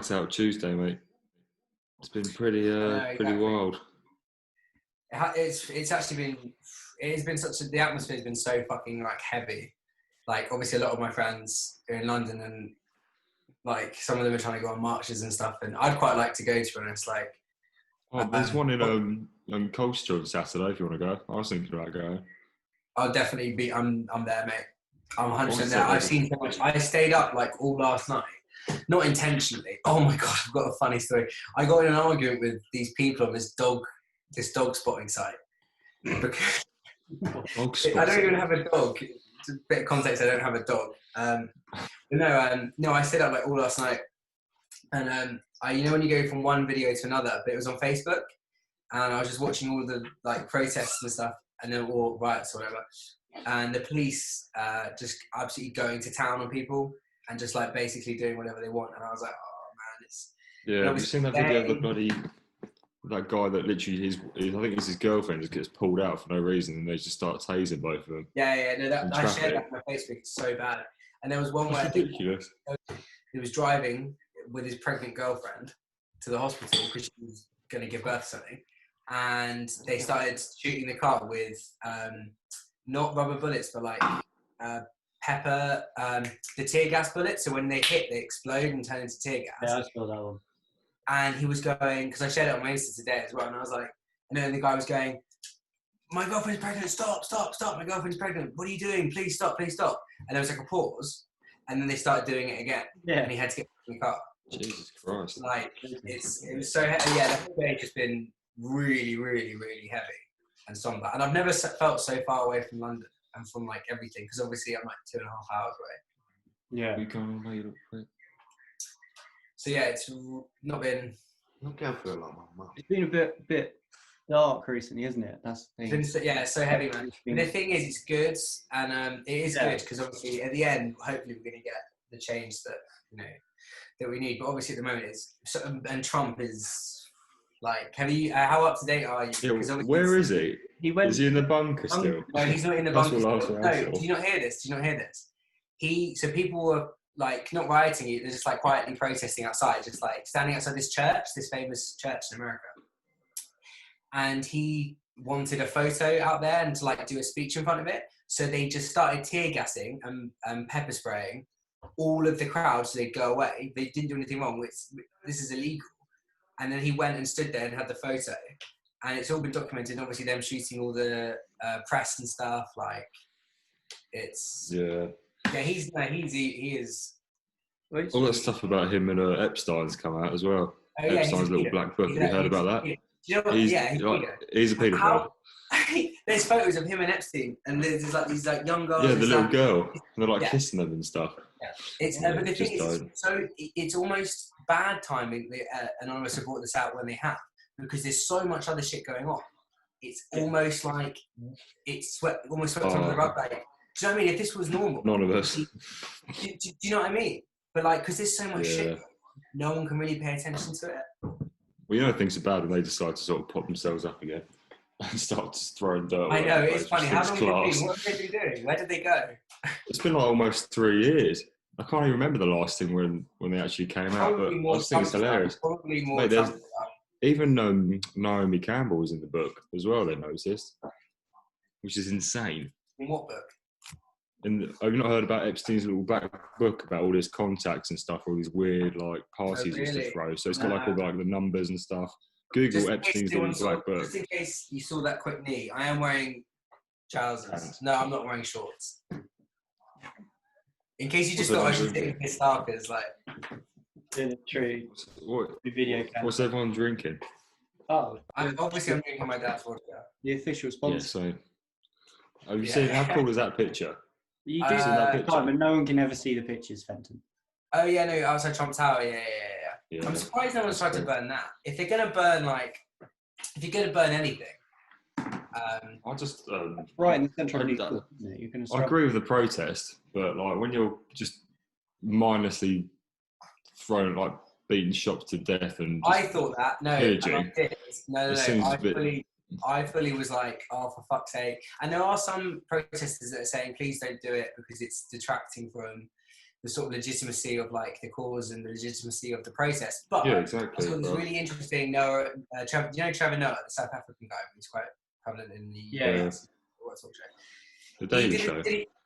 nights out Tuesday, mate. It's been pretty exactly. wild. It's actually been, it has been the atmosphere has been so fucking like heavy. Like obviously a lot of my friends are in London and like some of them are trying to go on marches and stuff, and I'd quite like to go, to be honest. Like, There's one in Colchester on Saturday if you want to go. I was thinking about going. I'll definitely be. I'm there, mate. I'm 100% there. I've seen so much. I stayed up like all last night, not intentionally. Oh my god, I've got a funny story. I got in an argument with these people on this dog spotting site because I don't even have a dog. It's a bit of context. I don't have a dog. But no. I stayed up like all last night, and you know when you go from one video to another, but it was on Facebook, and I was just watching all the like protests and stuff, and then or riots or whatever, and the police just absolutely going to town on people and just like basically doing whatever they want, and I was like, oh man, it's have you seen that video of the bloody that guy that literally I think it's his girlfriend just gets pulled out for no reason and they just start tasing both of them? Yeah, no, I shared that on my Facebook. It's so bad. And there was one where ridiculous. He was driving with his pregnant girlfriend to the hospital because she was going to give birth to something, and they started shooting the car with not rubber bullets, but like pepper, the tear gas bullets. So when they hit, they explode and turn into tear gas. Yeah, I saw that one. And he was going, because I shared it on my Insta today as well, and I was like, and then the guy was going, my girlfriend's pregnant, stop, my girlfriend's pregnant, what are you doing, please stop. And there was like a pause, and then they started doing it again, and he had to get in the car. Jesus Christ. Like, it was so heavy. Yeah, the whole day just been really, really, really heavy and somber. And I've never felt so far away from London and from like everything, because obviously I'm like 2.5 hours away. Yeah. We can't wait up quick. So yeah, it's not been... Not going for a long month. It's been a bit dark recently, isn't it? That's the thing. It's so heavy, man. And the thing is, it's good, and it is good because obviously at the end, hopefully we're going to get the change that that we need. But obviously at the moment, and Trump is like, how up to date are you? Yeah, where is he? Is he in the bunker still? No, he's not in the bunker. No, do you not hear this? So people were like not rioting, they're just like quietly protesting outside, just like standing outside this church, this famous church in America. And he wanted a photo out there and to like do a speech in front of it. So they just started tear gassing and pepper spraying all of the crowd so they'd go away. They didn't do anything wrong, this is illegal. And then he went and stood there and had the photo. And it's all been documented, obviously them shooting all the press and stuff, like it's... Yeah. Yeah, he is. All that stuff about him and Epstein's come out as well. Oh, yeah, Epstein's little black book. Have you heard about that? Do you know what? He's a paedophile. There's photos of him and Epstein, and there's like these like young girls. Yeah, the little girl. And they're like kissing them and stuff. Yeah. But the thing is, so it's almost bad timing. Anonymous have brought this out when they have, because there's so much other shit going on. It's almost like it's almost swept under the rug. Like, do you know what I mean? If this was normal, none of us. Do you know what I mean? But like, because there's so much shit, no one can really pay attention to it. Well, things are bad when they decide to sort of pop themselves up again and start just throwing dirt. I know, it's funny. How long have they been? What have they been doing? Where did they go? It's been like almost 3 years. I can't even remember the last thing when they actually came out, but I just think it's hilarious. Probably more. Even Naomi Campbell was in the book as well, they noticed, which is insane. In what book? Have you not heard about Epstein's little back book about all his contacts and stuff, all these weird like parties he used to throw? So it's got like all like the numbers and stuff. Google Epstein's little black book. Just in case you saw that quick knee, I am wearing trousers. No, I'm not wearing shorts. In case you just thought I was taking this off, it's like... In the tree. The video camera. What's everyone drinking? Oh. I'm drinking my dad's vodka. The official sponsor. Yeah, so... Have you seen, how cool is that picture? You do see that picture, but no one can ever see the pictures, Fenton. Oh yeah, no, outside Trump Tower, yeah. I'm surprised no one's tried to burn that. If they're gonna burn if you're gonna burn anything, I just right in the central. I agree with the protest, but like when you're just mindlessly thrown like beating shops to death and I thought that pillaging, I fully was like, oh, for fuck's sake. And there are some protesters that are saying, please don't do it because it's detracting from the sort of legitimacy of like the cause and the legitimacy of the protest. But Yeah, I exactly. thought it was really interesting. Noah, Trevor Noah, the South African guy, who's quite prevalent in the US. What talk show? The Daily Show.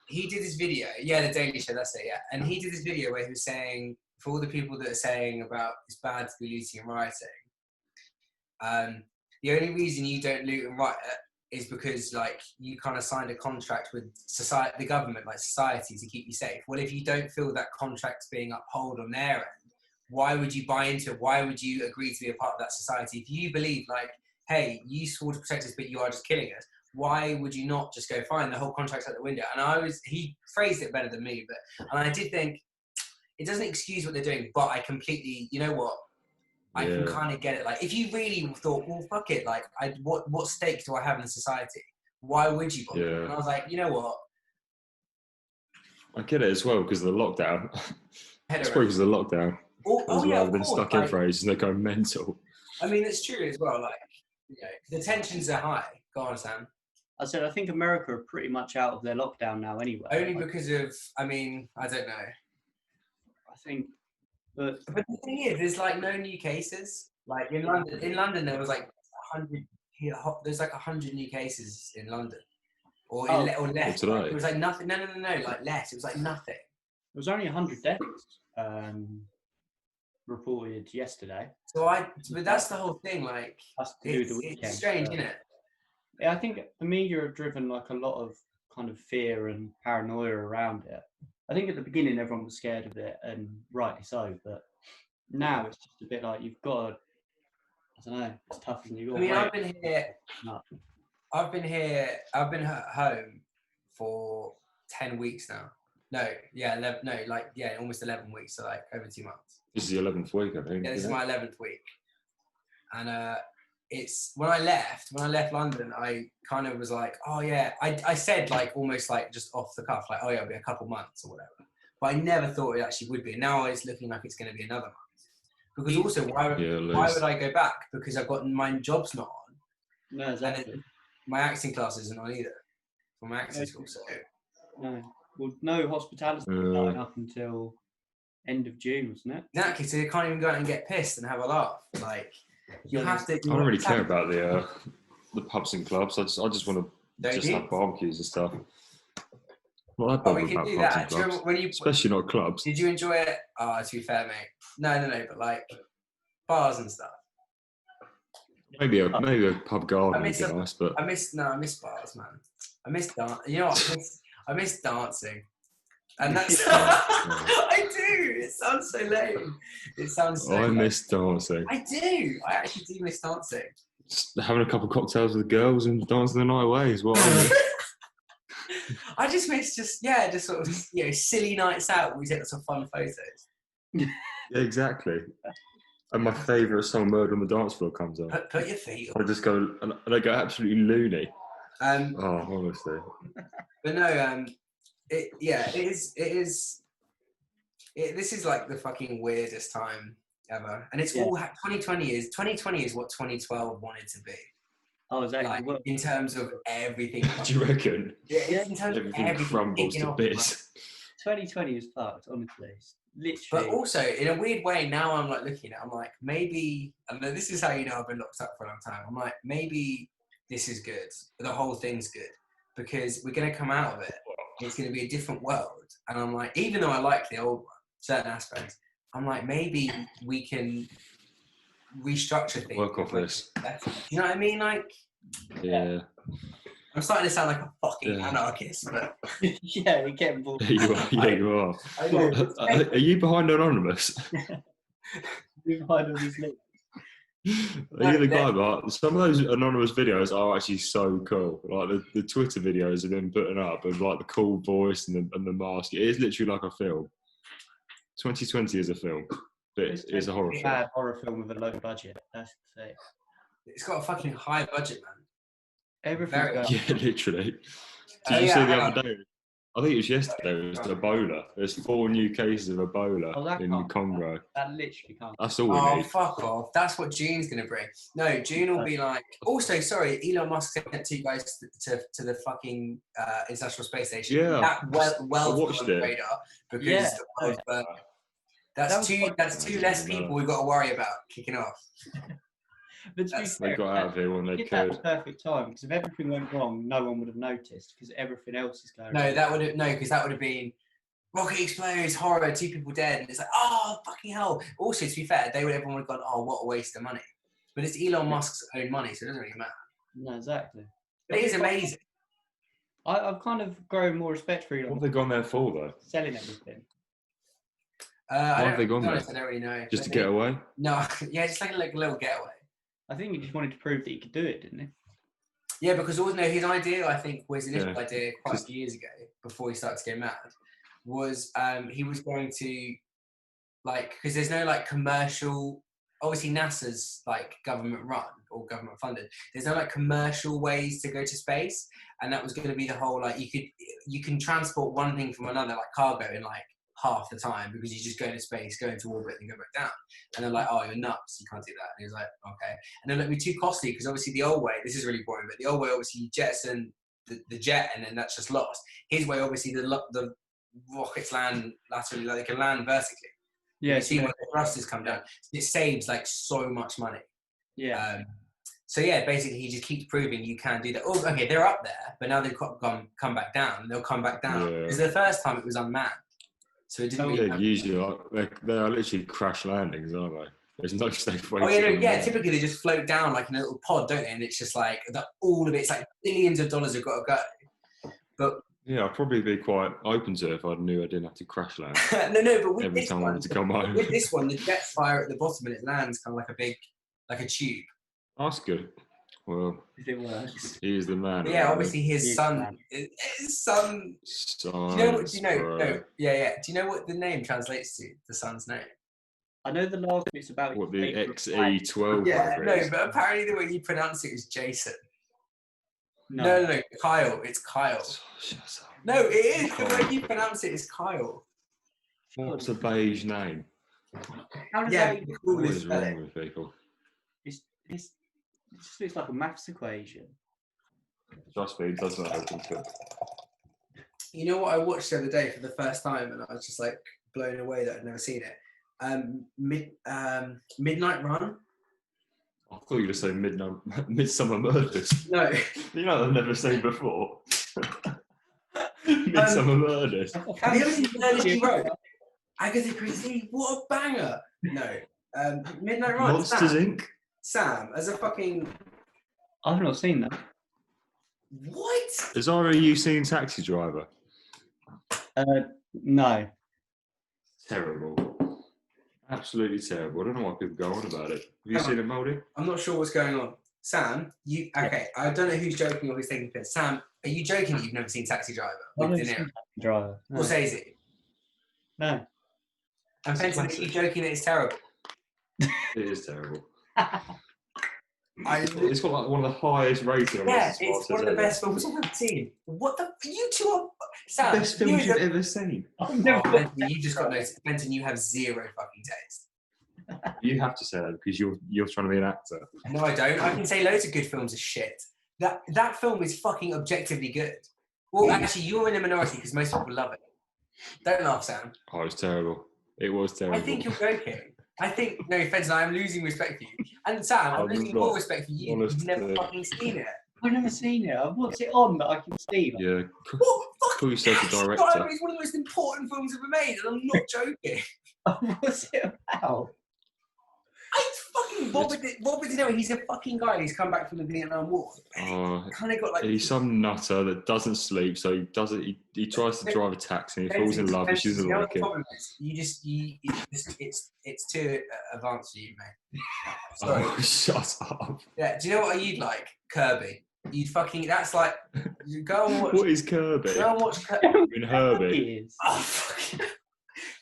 He did this video. Yeah, the Daily Show. That's it. Yeah, and he did this video where he was saying, for all the people that are saying about it's bad to be looting and rioting, the only reason you don't loot and riot is because like you kind of signed a contract with society, the government, like society, to keep you safe. Well, if you don't feel that contract's being upheld on their end, why would you buy into it? Why would you agree to be a part of that society? If you believe like, hey, you swore to protect us, but you are just killing us, why would you not just go, fine, the whole contract's out the window? And he phrased it better than me, and I did think, it doesn't excuse what they're doing, but I completely, you know what? I can kind of get it. Like, if you really thought, well, fuck it, like, what stake do I have in society? Why would you bother? Yeah. And I was like, you know what? I get it as well because of the lockdown. It's probably because of the lockdown. I've been stuck in for ages and they're going mental. I mean, it's true as well. Like, the tensions are high. Go on, Sam. I said, I think America are pretty much out of their lockdown now anyway. Only because of, I mean, I don't know. I think, but the thing is, there's like no new cases. Like in London there was like 100. There's like 100 new cases in London, or less. Today? It was like nothing. No, like less. It was like nothing. There was only 100 deaths reported yesterday. But that's the whole thing. Like, that's to do with the weekend. It's strange, isn't it? Yeah, I think the media have driven like a lot of kind of fear and paranoia around it. I think at the beginning everyone was scared of it, and rightly so. But now it's just a bit like you've got to, I don't know, it's tough, and you've got to wait. I've been home for 10 weeks now. Almost 11 weeks, so like over 2 months. This is the 11th week, I think. Yeah, this is my 11th week. And it's when I left London, I kind of was like, oh yeah, I said like almost like just off the cuff, like, oh yeah, it'll be a couple months or whatever. But I never thought it actually would be. Now it's looking like it's going to be another month. Because also, why would I go back? Because I've got my job's not on. No, exactly. And my acting class isn't on either. For my acting school, so. No. Well, no hospitality starting up until end of June, wasn't it? Exactly. So you can't even go out and get pissed and have a laugh. Like, you have to. I don't really care about the pubs and clubs. I just want to have barbecues and stuff. Well, I bother about pubs and clubs, especially not clubs. Did you enjoy it? Oh, to be fair, mate. No, but like bars and stuff. Maybe a pub garden would be nice, but I miss bars, man. I miss dance. You know what? I miss dancing, and that's I do. It sounds so lame. It sounds so. I miss dancing. I do. I actually do miss dancing. Just having a couple of cocktails with the girls and dancing the night away is what I miss. I just miss just sort of silly nights out. We take lots of fun photos. Yeah, exactly. And my favourite song, "Murder on the Dance Floor," comes on. Put your feet on. I just go and I go absolutely loony. Honestly. But no, it is. This is like the fucking weirdest time ever, and it's all 2020 is what 2012 wanted to be. Oh, exactly. Like, in terms of everything. Do you reckon? Yeah, in terms of everything crumbles to bits. 2020 is fucked, honestly. Literally. But also, in a weird way, now I'm like looking at it, I'm like, maybe, and this is how you know I've been locked up for a long time. I'm like, maybe this is good. The whole thing's good. Because we're going to come out of it. It's going to be a different world. And I'm like, even though I like the old one, certain aspects, I'm like, maybe we can restructure things. Work off this. You know what I mean? Like, yeah. I'm starting to sound like a fucking anarchist, but yeah, you're getting bored. You are. I know. Are you behind Anonymous? You're behind all these links. Are you the guy? But some of those anonymous videos are actually so cool. Like the Twitter videos have been putting up, and like the cool voice and the mask. It is literally like a film. 2020 is a film, but it's a horror film. Bad horror film with a low budget. That's the thing. It's got a fucking high budget, man. Everything. Yeah, literally. Did you see the other day? I think it was yesterday. It was Ebola. There's 4 new cases of Ebola in Congo. That literally can't. That's all we Oh, need. fuck off. That's what June's going to bring. No, June will be like... Also, sorry, Elon Musk sent 2 guys to the fucking International Space Station. Yeah. That well I watched on the it. radar because that's two less people we've got to worry about kicking off. But to be They fair, got out of here when they that could. was perfect time because if everything went wrong, no one would have noticed because everything else is going. No, because that would have been rocket explodes, horror, 2 people dead, and it's like, oh fucking hell. Also, to be fair, everyone would have gone, oh, what a waste of money. But it's Elon Musk's own money, so it doesn't really matter. No, exactly. But it is amazing. I've kind of grown more respect for Elon. What have they gone there for, though? Selling everything. Why have they gone there? I don't really know. Just to get away? No, yeah, just like a little getaway. I think he just wanted to prove that he could do it, didn't he? Yeah, because his idea, I think, was his initial idea quite a few years ago, before he started to get mad, was he was going to, like, because there's no, like, commercial, obviously NASA's, like, government run or government funded. There's no, like, commercial ways to go to space, and that was going to be the whole, like, you can transport one thing from another, like cargo, in, like, half the time because you just go into space, go into orbit, and go back down. And they're like, oh, you're nuts, you can't do that. And he was like, okay. And then it'd be too costly because obviously the old way, this is really boring, but the old way, obviously you jettison the jet and then that's just lost. His way, obviously the rockets land laterally, like they can land vertically. Yeah. You see when the thrusters come down. It saves like so much money. Yeah. So yeah, basically he just keeps proving you can do that. Oh, okay, they're up there, but now they've come back down. They'll come back down. Because the first time it was unmanned. So it didn't really usually they are literally crash landings, aren't they? There's no safe way. Oh yeah, typically they just float down like in a little pod, don't they? And it's just like all of it's like billions of dollars have got to go. But yeah, I'd probably be quite open to it if I knew I didn't have to crash land. no, but with every this time I one, wanted to come home. With this one, the jets fire at the bottom and it lands kind of like a tube. That's good. Well, If it works. He is the man. But yeah, obviously his son. Do you know what? Do you know what the name translates to? The son's name. I know the last bit's about what the XE12. Yeah, no, but apparently the way you pronounce it is Jason. No, Kyle. It's Kyle. Shut up. No, it is. The way you pronounce it is Kyle. What's a beige name? How does what is wrong with people? It just looks like a maths equation. Trust me, it does not open to it. You know what I watched the other day for the first time, and I was just like blown away that I'd never seen it. Midnight Run. I thought you were going to say Midsummer Murders. No. You know I've never seen before. Midsummer Murders. Have you ever seen Murders She Wrote? Agatha Christie. What a banger. No. Midnight Run. Monsters Inc. Sam, as a fucking... I've not seen that. What? Zara, you seen Taxi Driver? No. Terrible. Absolutely terrible. I don't know why people go on about it. Have you seen it, Mouldy? I'm not sure what's going on. Sam, okay, I don't know who's joking or who's taking the piss. Sam, are you joking that you've never seen Taxi Driver with De Niro? Driver. Or Stacey? No. And Fenton, are you joking that it's terrible? It is terrible. It's got like one of the highest rated. Yeah, it's one of the best films I've ever seen. What the? You two are Sam. The best films you've ever seen. Fenton, you just got noticed. Fenton, you have zero fucking taste. You have to say that because you're trying to be an actor. No, I don't. I can say loads of good films are shit. That film is fucking objectively good. Well, actually, you're in a minority because most people love it. Don't laugh, Sam. Oh, it was terrible. It was terrible. I think you're joking. No, Fenton, I'm losing respect for you. And Sam, I'm losing more respect for you. You've never fucking seen it. I've never seen it. What's it on that I can see? Like? Yeah. What? Call yourself a director. It's one of the most important films ever made, and I'm not joking. What's it about? It's fucking Robert De Niro. He's a fucking guy. He's come back from the Vietnam War. Kind of got like. He's some nutter that doesn't sleep, so he doesn't. He tries to drive a taxi and he falls in love and she doesn't like it. It's too advanced for you, mate. Sorry. Oh, shut up. Yeah. Do you know what you'd like? Kirby. You'd fucking. That's like. Go and watch. What is Kirby? Go and watch Kirby. In Herbie. Oh fuck.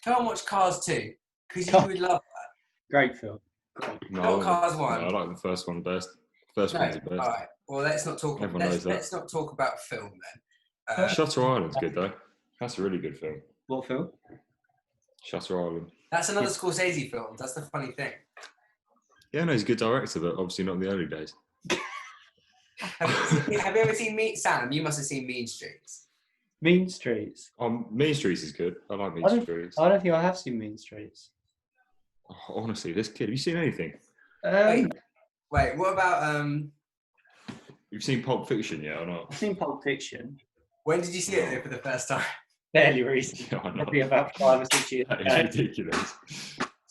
Go and watch Cars 2 because you would love that. Great film. No, Cars 1. No, I like the first one best. First one's the best. All right. Well, let's not talk. Let's not talk about film then. Shutter Island's good though. That's a really good film. What film? Shutter Island. That's another Scorsese film. That's the funny thing. Yeah, no, he's a good director, but obviously not in the early days. Have you ever seen Sam? You must have seen Mean Streets. Mean Streets. Mean Streets is good. I like Mean Streets. I don't think I have seen Mean Streets. Oh, honestly, this kid. Have you seen anything? Wait. What about You've seen Pulp Fiction yet or not? I've seen Pulp Fiction. When did you see it for the first time? Fairly recently. Yeah, I know. Probably about 5 or 6 years That ago. is ridiculous.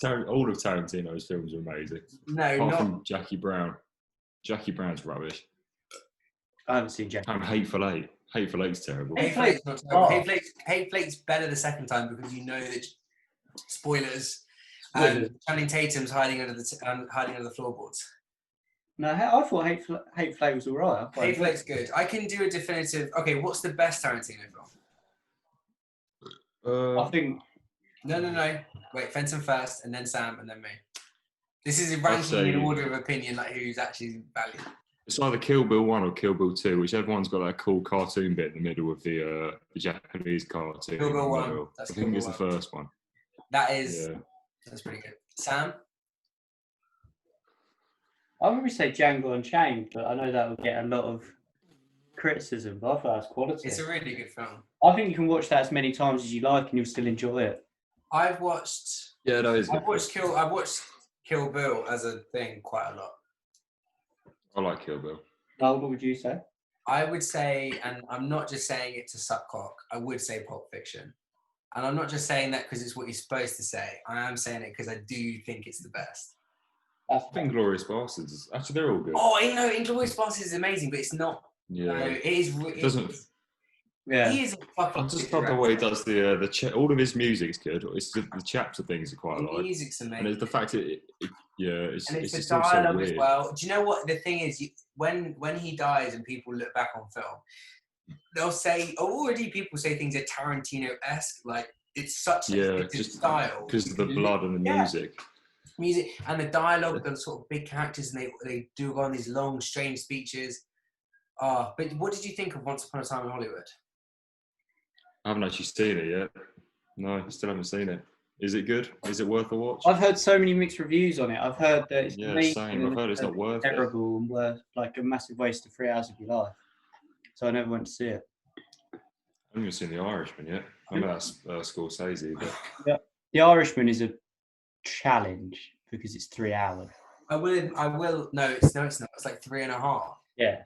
All of Tarantino's films are amazing. No, Apart not. from Jackie Brown. Jackie Brown's rubbish. I haven't seen Jackie. And Hateful Eight. Hateful Eight's terrible. Hateful Eight's not terrible. Hateful Eight's better the second time because you know that spoilers. Channing Tatum's hiding under the floorboards. No, I thought Hateful Eight was alright. Hateful Eight's good. I can do a definitive. Okay, what's the best Tarantino film? I think. No. Wait, Fenton first, and then Sam, and then me. This is a ranking in order of opinion, like who's actually valued. It's either Kill Bill 1 or Kill Bill 2, whichever one's got that cool cartoon bit in the middle of the Japanese cartoon. Kill Bill 1. I think it's the first one. That is. Yeah. That's pretty good. Sam? I would say Django Unchained, but I know that will get a lot of criticism, but I thought that's quality. It's a really good film. I think you can watch that as many times as you like and you'll still enjoy it. I've watched Kill Bill as a thing quite a lot. I like Kill Bill. Noel, what would you say? I would say, and I'm not just saying it to suck cock, I would say Pulp Fiction. And I'm not just saying that because it's what you're supposed to say. I am saying it because I do think it's the best. I think Inglourious Basterds. Actually, they're all good. Oh, you know, Inglourious Basterds is amazing, but it's not. Yeah. No, it is. It doesn't. Yeah. He is a fucking. I just love the way he does all of his music's good. It's the chapter things are quite The like. music's amazing. And it's the fact it's and it's just the all so dialogue weird. as well. Do you know what the thing is? When he dies and people look back on film, they'll say already people say things are Tarantino-esque, like it's such a just style because of the blood and the music and the dialogue. Those sort of big characters, and they do go on these long, strange speeches. But what did you think of Once Upon a Time in Hollywood? I haven't actually seen it yet. No, I still haven't seen it. Is it good? Is it worth a watch? I've heard so many mixed reviews on it. I've heard that it's same. I've heard it's not worth terrible and worth like a massive waste of 3 hours of your life. So I never went to see it. I haven't even seen The Irishman yet. I know that's Scorsese, but yeah, The Irishman is a challenge because it's 3 hours. I will. No, it's not. It's like 3.5. Yeah.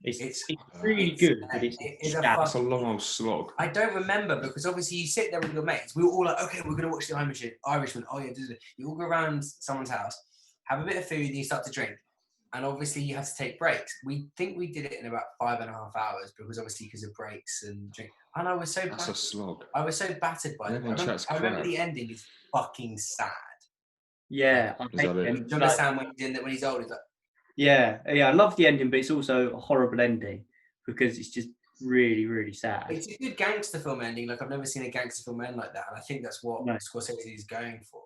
It's really good, but it's a long old slog. I don't remember because obviously you sit there with your mates. We were all like, okay, we're going to watch The Irishman. Oh, yeah. You all go around someone's house, have a bit of food, and you start to drink. And obviously you have to take breaks. We think we did it in about 5.5 hours because of breaks and drink. And I was so That's a slog. I was so battered by it. I remember the ending is fucking sad. Yeah. Do you understand when he's old? He's like, yeah, I love the ending, but it's also a horrible ending because it's just really, really sad. It's a good gangster film ending. Like I've never seen a gangster film end like that, and I think that's what Scorsese is going for.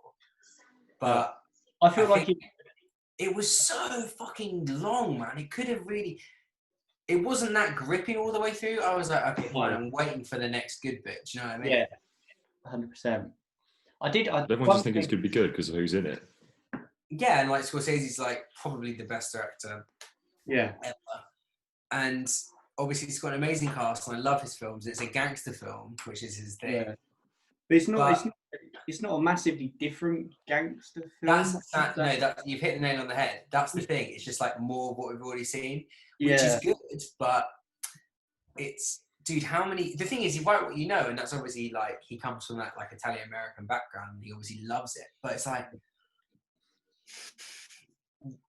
But I feel like it was so fucking long, man. It could have really. It wasn't that gripping all the way through. I was like, okay, fine. I'm waiting for the next good bit. Do you know what I mean? Yeah, 100%. Everyone just thinks it's going to be good because of who's in it. Yeah, and like Scorsese's like probably the best director ever. And obviously he's got an amazing cast and I love his films. It's a gangster film, which is his thing. Yeah. But it's not a massively different gangster film. You've hit the nail on the head. That's the thing. It's just like more of what we've already seen, which is good, but it's dude, the thing is you write what you know, and that's obviously like he comes from that like Italian American background and he obviously loves it. But it's like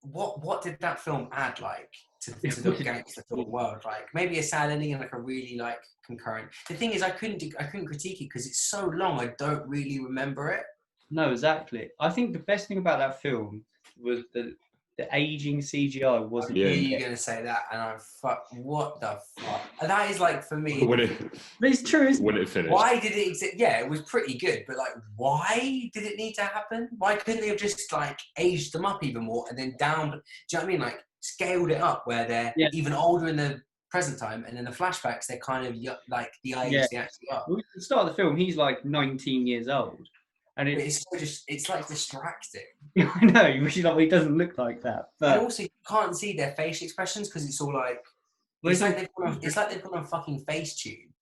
what did that film add like to the gangster film world? Like maybe a sad ending and like a really like concurrent. The thing is I couldn't critique it because it's so long. I don't really remember it. No, exactly. I think the best thing about that film was the aging CGI wasn't. I knew you were gonna say that, and what the fuck? And that is like for me. But it's true. When it finished. Why did it exist? Yeah, it was pretty good, but like, why did it need to happen? Why couldn't they have just like aged them up even more and then down? Do you know what I mean? Like scaled it up where they're even older in the present time, and in the flashbacks they're kind of like the age Yeah. they actually are. Well, at the start of the film, he's like 19 years old, and But it's like distracting. I know, which is like, he doesn't look like that. But And also, you can't see their facial expressions because it's all like it's like they've put on fucking Facetune,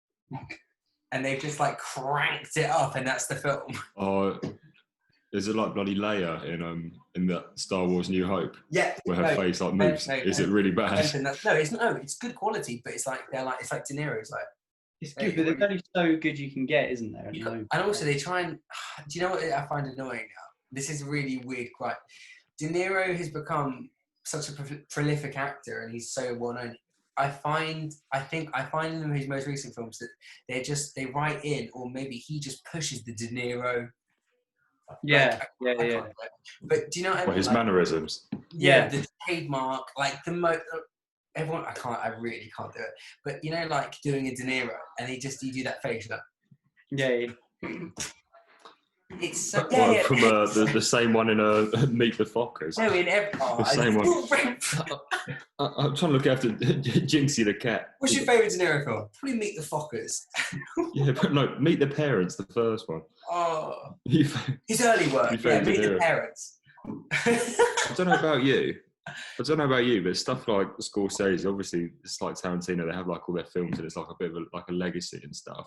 and they've just like cranked it up, and that's the film. Oh, is it like bloody Leia in that Star Wars New Hope? Yeah, Where her face like moves. Is it really bad? No, it's good quality, but it's like it's like De Niro's like. it's good, but there's only so good you can get, isn't there? And also, they try and. Do you know what I find annoying now? This is really weird. Right, De Niro has become such a prolific actor, and he's so well known. I find in his most recent films that they write in, or maybe he just pushes the De Niro. Yeah. But do you know what I mean? His mannerisms. Yeah, the trademark, like everyone. I really can't do it. But you know, like doing a De Niro, and you do that face, like. Yeah. It's so From the same one in Meet the Fockers. No, in every. The same one. I'm trying to look after Jinxie the cat. What's your favourite De Niro film? Probably Meet the Fockers. Yeah, but no, Meet the Parents, the first one. Oh. His early work. Yeah, Meet the Parents. I don't know about you, but stuff like Scorsese, obviously, it's like Tarantino. They have like all their films, and it's like a bit of a legacy and stuff.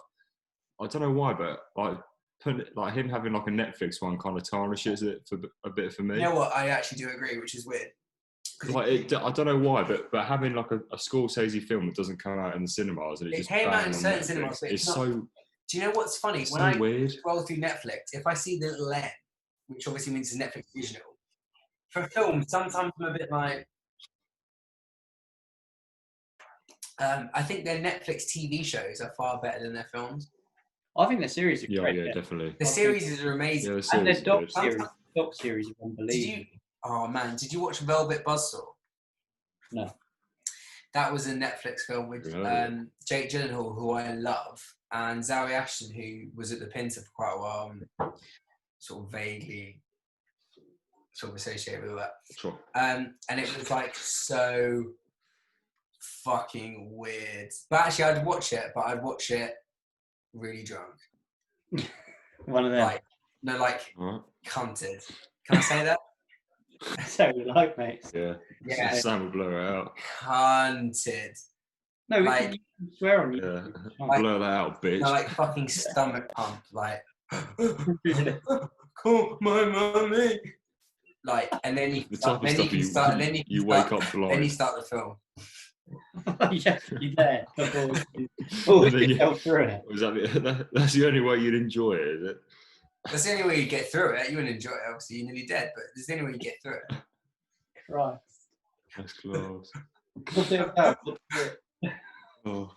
I don't know why, but like him having like a Netflix one kind of tarnishes it for a bit for me. You know what? I actually do agree, which is weird. Like I don't know why, but having like a Scorsese film that doesn't come out in the cinemas and it just came out in certain Netflix, cinemas, but it's not, so. Do you know what's funny? It's when so weird. Scroll through Netflix, if I see the little N, which obviously means it's Netflix original, for film, sometimes I'm a bit like. I think their Netflix TV shows are far better than their films. I think the series are great. Yeah, definitely. The series are amazing. Yeah, And the doc good. series are unbelievable. Oh man, did you watch Velvet Buzzsaw? No. That was a Netflix film with Jake Gyllenhaal, who I love, and Zawe Ashton, who was at the Pinter for quite a while, sort of vaguely sort of associated with that. Sure. And it was like so fucking weird. But actually, I'd watch it really drunk. One of them. Cunted. Can I say that? So you like, mate. Yeah. Sam will blur it out. Cunted. No, we can swear on you. Yeah. Blur that out, bitch. No, like fucking stomach pump, like call my mummy. Like, and then you wake up blind. Then you start the film. Yeah, you're there. Through it. That's the only way you'd enjoy it, is it? That's the only way you get through it. You wouldn't enjoy it, obviously. You're nearly dead, but there's the only way you get through it. Christ. That's close. Oh.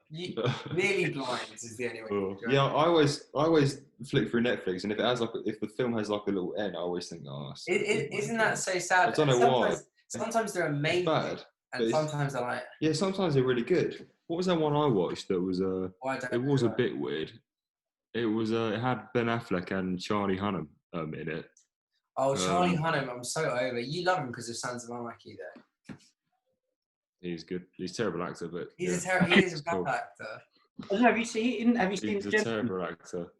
Nearly blind is the only way. Oh. Yeah, I always flick through Netflix, and if the film has like a little N, I always think, isn't that so sad? I don't know why. Sometimes they're amazing, bad, and sometimes they're like. Yeah, sometimes they're really good. What was that one I watched that was it was a bit weird. It was it had Ben Affleck and Charlie Hunnam in it. Oh, Charlie Hunnam, I'm so over. You love him because of Sons of Anarchy, though. He's good. He's a terrible actor, but he is a bad actor. Have you seen He's a terrible actor.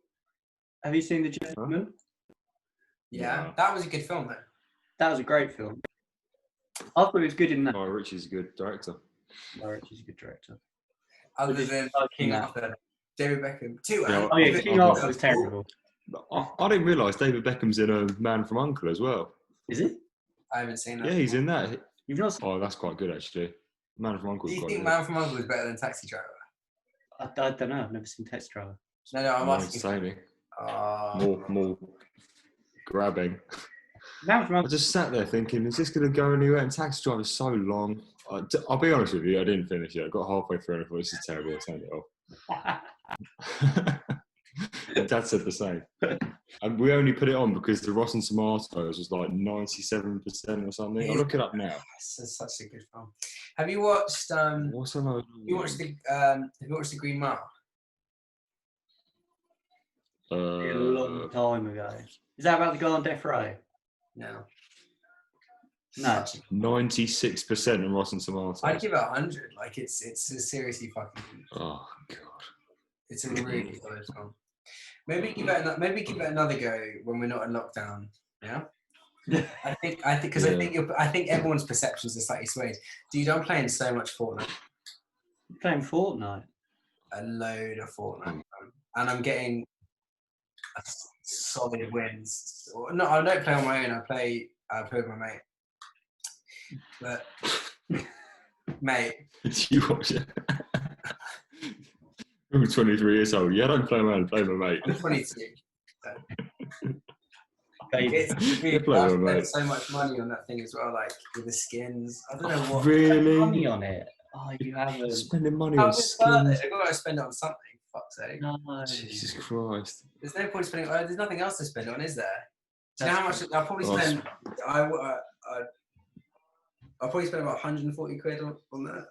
Have you seen The Gentleman? Yeah, that was a good film, though. That was a great film. I thought it was good in that. Guy Ritchie's a good director. Guy Ritchie's a good director. Other than King Arthur, David Beckham. King Arthur was terrible. I didn't realise David Beckham's in A Man from U.N.C.L.E. as well. Is he? I haven't seen that. Yeah, he's in that. You've not seen... Oh, that's quite good, actually. Man from U.N.C.L.E. Do you think Man from U.N.C.L.E. is better than Taxi Driver? I don't know. I've never seen Taxi Driver. No, I'm asking. More grabbing. Man from I just sat there thinking, is this going to go anywhere? And Taxi Driver's so long. I'll be honest with you, I didn't finish it. I got halfway through and I thought, this is terrible. I turned it off. Dad said the same. And we only put it on because the Rotten Tomatoes was like 97% or something. I'll look it up now. This is such a good film. Have you watched? What's another? Have you watched the Green Mile? A long time ago. Is that about the guy on death row? No. No. 96% on Rotten Tomatoes. I'd give it 100. Like it's a seriously fucking. Oh god. It's a really solid film. Maybe give it another go when we're not in lockdown. Yeah. I think everyone's perceptions are slightly swayed. Dude, I'm playing so much Fortnite. You're playing Fortnite. A load of Fortnite, and I'm getting solid wins. No, I don't play on my own. I play with my mate. But mate, You watch it. I'm 23 years old. Yeah, I don't play around. Play with my mate. I'm 22. It's Weird. play I've with my spent mate. so much money on that thing as well, like with the skins. I don't know what. Really? money on it. Oh, you haven't. Spending money How on much further? skins. I've got to spend it on something. Fuck's sake. No. Jesus Christ. There's no point spending. There's nothing else to spend on, is there? Do you know how much? I'll probably Oh, spend. I'll probably spend about 140 quid on that.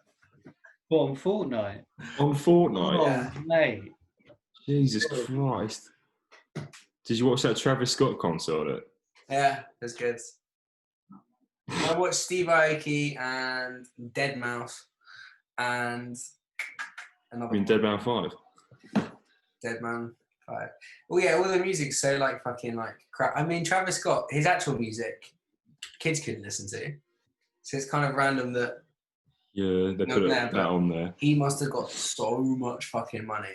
What, on Fortnite? On Fortnite? Oh, Yeah. mate. Jesus Christ. Did you watch that Travis Scott concert? Yeah, it was good. I watched Steve Aoki and Deadmau5 and another I mean, Dead Man 5. Deadman 5. Well, yeah, all the music's so like fucking like crap. I mean, Travis Scott, his actual music, kids couldn't listen to. So it's kind of random that Yeah, they put that on there. he must have got so much fucking money.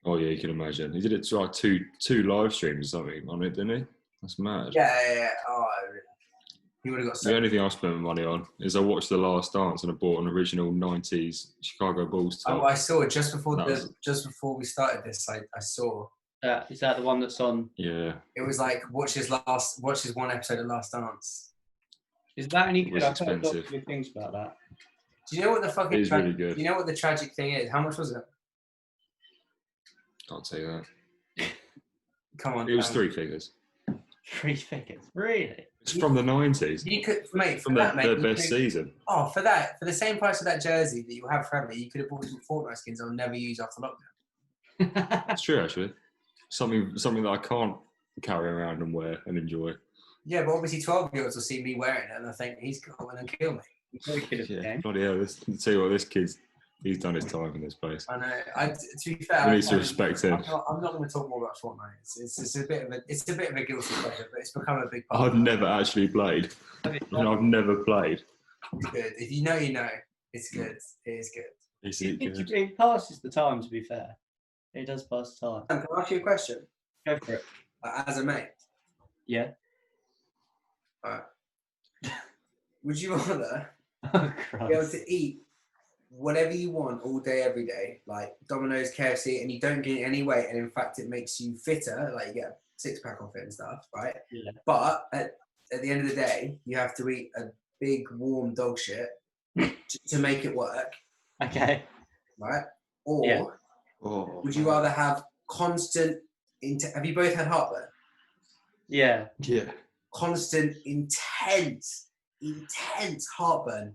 Oh yeah, you can imagine. He did it to like two live streams or something on it, didn't he? That's mad. Yeah. Oh, he would have got so. The only thing I spent my money on is I watched The Last Dance and I bought an original 90s Chicago Bulls top. I saw it just before we started this. I saw. Is that the one that's on? Yeah. It was like watch his one episode of Last Dance. Is that any good? It was I've heard lots expensive. of good things about that. Do you know what the fucking? It is really good. Do you know what the tragic thing is? How much was it? Can't say that. Come on. It was 3 figures. 3 figures, really? It's from the 90s. You could, mate, From their best season. Oh, for the same price of that jersey that you have forever, you could have bought some Fortnite skins I'll never use after lockdown. That's true, actually. Something that I can't carry around and wear and enjoy. Yeah, but obviously 12-year-olds will see me wearing it and they'll think he's cool and then kill me. Yeah, bloody hell. Tell you what, this kid's he's done his time in this place. I know. To be fair, We need to respect him. I'm not going to talk more about Fortnite. It's a bit of a guilty pleasure, but it's become a big part. I've never actually played. I've never played. It's good. If you know, you know. It's good. It is good. Is it good? It passes the time, to be fair. It does pass the time. Can I ask you a question? Go for it. As a mate. Yeah. Alright. Would you rather Oh, be able Christ. to eat whatever you want all day, every day, like Domino's, KFC, and you don't gain any weight, and in fact, it makes you fitter, like you get a six-pack off it and stuff, right? Yeah. But at the end of the day, you have to eat a big, warm dog shit to make it work, Okay. right? Or Yeah. Oh, would you rather have constant, have you both had heartburn? Yeah. Yeah. Constant, intense heartburn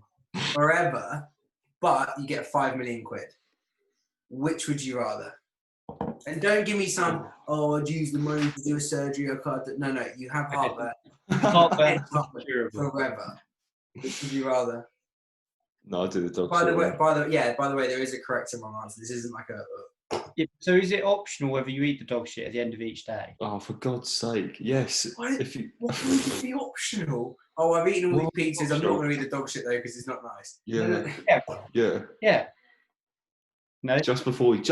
forever, but you get 5 million quid. Which would you rather? And don't give me some, I'd use the money to do a surgery. I can't. No, you have heartburn. Heartburn. Forever. Which would you rather? No, I do the dog By the shit. way, there is a correct and wrong answer. This isn't like a. Yeah, so is it optional whether you eat the dog shit at the end of each day? Oh, for God's sake! Yes. What? If you. What would it be optional? Oh, I've eaten all these pizzas. I'm not Optional. going to eat the dog shit though because it's not nice. Yeah. Yeah. Yeah. Yeah. No. Just before you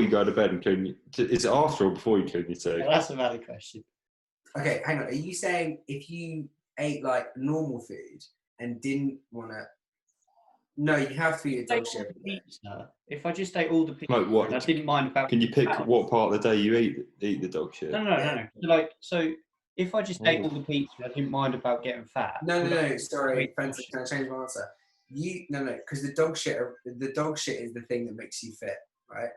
go to bed and clean. Is it after or before you clean your teeth? That's a valid question. Okay, hang on. Are you saying if you ate like normal food and didn't want to? No, you have to eat a dog shit. Pizza. If I just ate all the pizza, Like what? and I didn't mind about. Can you pick pounds. what part of the day you eat the dog shit? No. So if I just ate all the pizza, I didn't mind about getting fat. No. Sorry, Francis. Can I change my answer? Because the dog shit is the thing that makes you fit, right?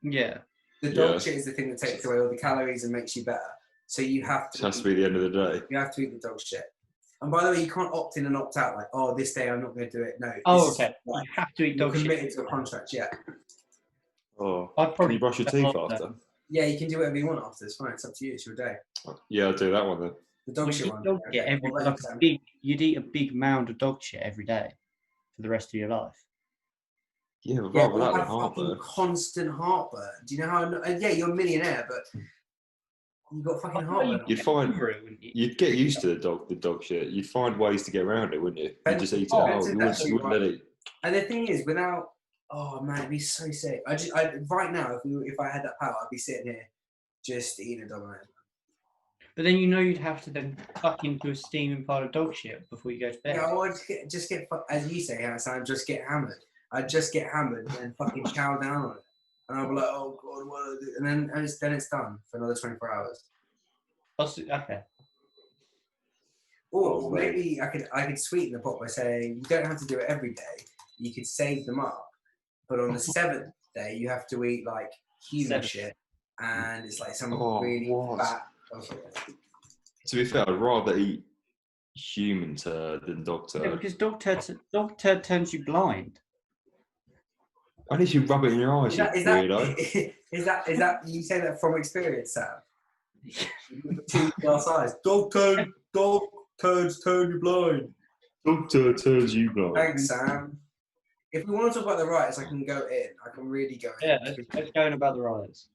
Yeah. The dog Yes. shit is the thing that takes away all the calories and makes you better. So you have It to. has to be the end of the day. You have to eat the dog shit. And by the way, you can't opt in and opt out. Like, oh, this day I'm not going to do it. No. Oh, this okay. is, like, You have to eat you're dog shit. committed to a contract. Yeah. Oh. I'd Can probably you brush your teeth after? Yeah, you can do whatever you want after. It's fine. It's up to you. It's your day. Yeah, I'll do that one then. The dog shit You'd one. dog shit Okay. every, What like about a Sam? you'd eat a big mound of dog shit every day for the rest of your life. Yeah, but Yeah, rather but you that than have fucking heartburn. constant heartburn. Do you know how? Yeah, you're a millionaire, but you've got fucking heartburn. You'd find Over it, wouldn't you? you'd get used to the dog shit. You'd find ways to get around it, wouldn't you? You'd just eat it out. Expensive, You actually, wouldn't let it. And the thing is, without, oh man, it'd be so sick. Right now, if I had that power, I'd be sitting here just eating a Domino's. But then you know you'd have to then tuck into a steaming pile of dog shit before you go to bed. Yeah, I would just get, as you say, Hassan, just get hammered. I'd just get hammered and fucking chow down on it. And I'd be like, oh God, what do I do? And then it's done for another 24 hours. Okay. Or maybe I could sweeten the pot by saying, you don't have to do it every day. You could save them up. But on the 7th day, you have to eat like human shit. And it's like some really fat. To be fair, I'd rather eat human turd than dog turd. Yeah, because dog turd turns you blind. At least you rub it in your eyes, you weirdo. Is that you say that from experience, Sam? 2 glass eyes. Dog turds turn you blind. Dog turd turns you blind. Thanks, Sam. If we want to talk about the riots, I can go in. I can really go in. Yeah, let's go in about the riots.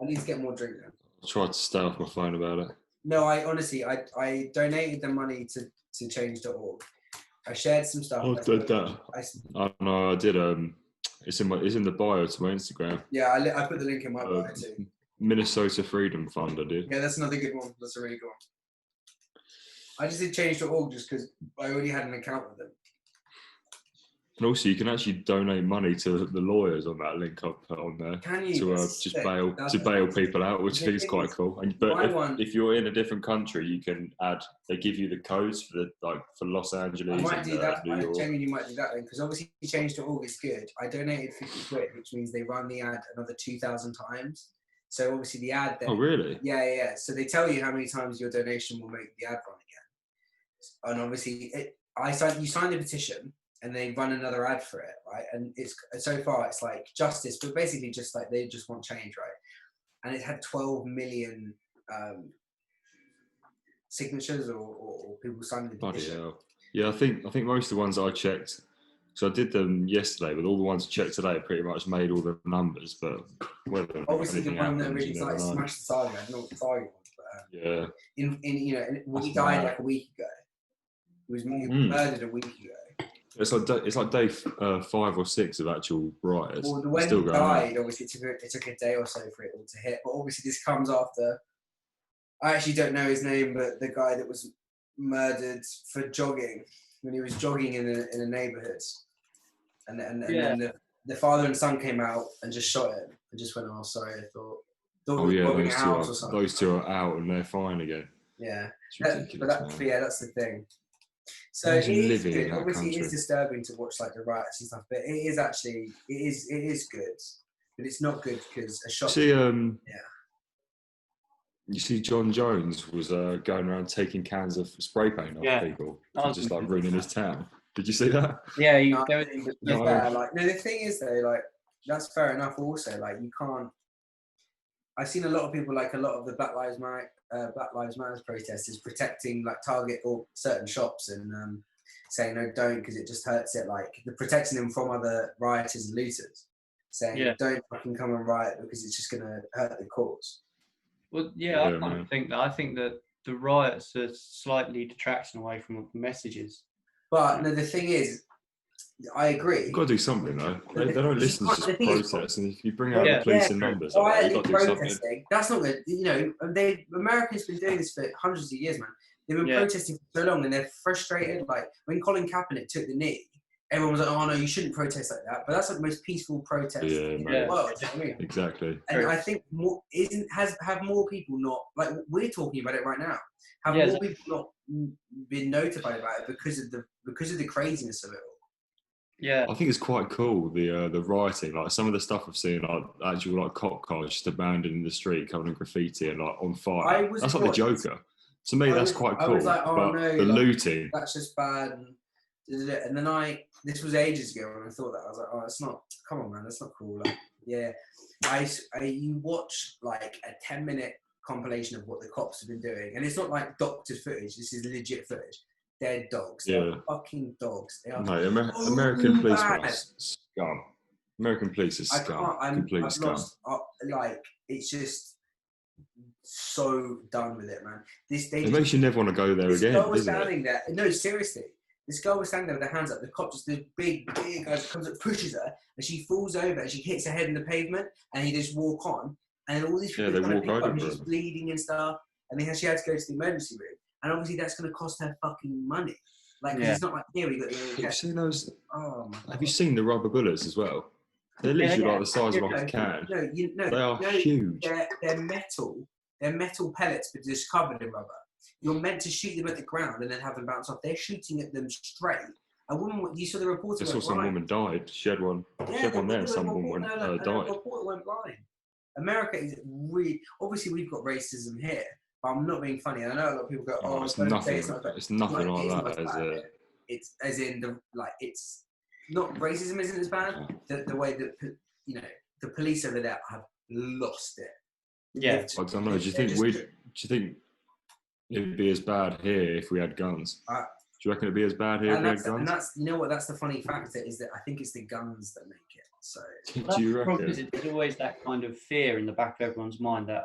I need to get more drink then. I tried to stay off my phone about it. No, I honestly, I donated the money to change.org. I shared some stuff. I did that. I know I did. It's in the bio to my Instagram. Yeah, I put the link in my bio too. Minnesota Freedom Fund, I did. Yeah, that's another good one. That's a really good one. I just did change.org just because I already had an account with them. And also, you can actually donate money to the lawyers on that link I've put on there. Can you? To just bail people out, which is quite cool. But if you're in a different country, you can add. They give you the codes for Los Angeles. I might do that. New York. I genuinely might do that then, because obviously change.org is good. I donated 50 quid, which means they run the ad another 2,000 times. So obviously the ad. Then, oh really? Yeah. So they tell you how many times your donation will make the ad run again. And obviously, you sign the petition. And they run another ad for it, right? And it's so far it's like justice, but basically just like they just want change, right? And it had 12 million signatures or people signing the petition. Bloody hell. Yeah, I think most of the ones I checked, so I did them yesterday, but all the ones I checked today pretty much made all the numbers. But whether obviously the one that really like smashed the target, I don't know what the target was, but he died like a week ago. He was murdered a week ago. It's like day 5 or 6 of actual riots. Well, when he died, obviously it took a day or so for it all to hit. But obviously this comes after. I actually don't know his name, but the guy that was murdered for jogging when he was jogging in a neighborhood, and then the father and son came out and just shot him and just went, "Oh, sorry, I thought oh yeah, those two are out and they're fine again." Yeah, that's the thing. So it is good. Obviously, it is disturbing to watch like the riots and stuff, but it is good. But it's not good because a shot. You see, John Jones was going around taking cans of spray paint off people, just like ruining his town. Did you see that? Yeah, the thing is though, like that's fair enough. Also, like you can't. I've seen a lot of people, like a lot of the Black Lives Matter protesters protecting like Target or certain shops and saying no, don't, because it just hurts it. Like they're protecting them from other rioters and looters, saying don't fucking come and riot because it's just going to hurt the cause. Well, I kind of think that. I think that the riots are slightly detraction away from what the message is. But no, the thing is, I agree. You've got to do something though. They don't listen to just protests, and if you bring out the police in numbers, you've got to do something. That's not good. You know, Americans been doing this for hundreds of years, man. They've been protesting for so long, and they're frustrated. Like when Colin Kaepernick took the knee, everyone was like, "Oh no, you shouldn't protest like that." But that's like the most peaceful protest in the world. You know what I mean? Exactly. And I think have more people not like we're talking about it right now. Have more people not been notified about it because of the craziness of it all? Yeah, I think it's quite cool the rioting. Like some of the stuff I've seen, like actual like cop cars just abandoned in the street, covered in graffiti and like on fire. That's like the Joker. To me, that's quite cool. I was like, oh no, the looting. That's just bad. And then this was ages ago when I thought that. I was like, oh, it's not. Come on, man, that's not cool. Like, you watch like a 10-minute compilation of what the cops have been doing, and it's not like doctored footage. This is legit footage. They're dogs. They're fucking dogs. They are American police are bad. scum. American police are scum. Complete scum. Like, it's just so done with it, man. It makes you never want to go there again, girl was doesn't standing there. No, seriously. This girl was standing there with her hands up. The cop just, this big guy comes up, pushes her, and she falls over, and she hits her head in the pavement, and he just walk on. And all these people they walk over and her. she's bleeding and stuff. And then she had to go to the emergency room. And obviously that's going to cost her fucking money. Like, it's not like, here we got the Have you seen those? Oh my God. Have you seen the rubber bullets as well? They're literally like the size of like a can. They are huge. They're metal. They're metal pellets, but just covered in rubber. You're meant to shoot them at the ground and then have them bounce off. They're shooting at them straight. A woman, you saw the reporter. I saw some woman died. She had one. She had one there, and some woman died. The reporter went blind. America is really, obviously we've got racism here, but I'm not being funny. I know a lot of people go, "Oh, it's nothing. It's nothing like that. It's as in it's not racism isn't as bad. The way that the police over there have lost it. Yeah, I don't know. Do you think it'd be as bad here if we had guns? Do you reckon it'd be as bad here if we had guns? And that's that's the funny factor is that I think it's the guns that make it. So do you reckon? There's always that kind of fear in the back of everyone's mind that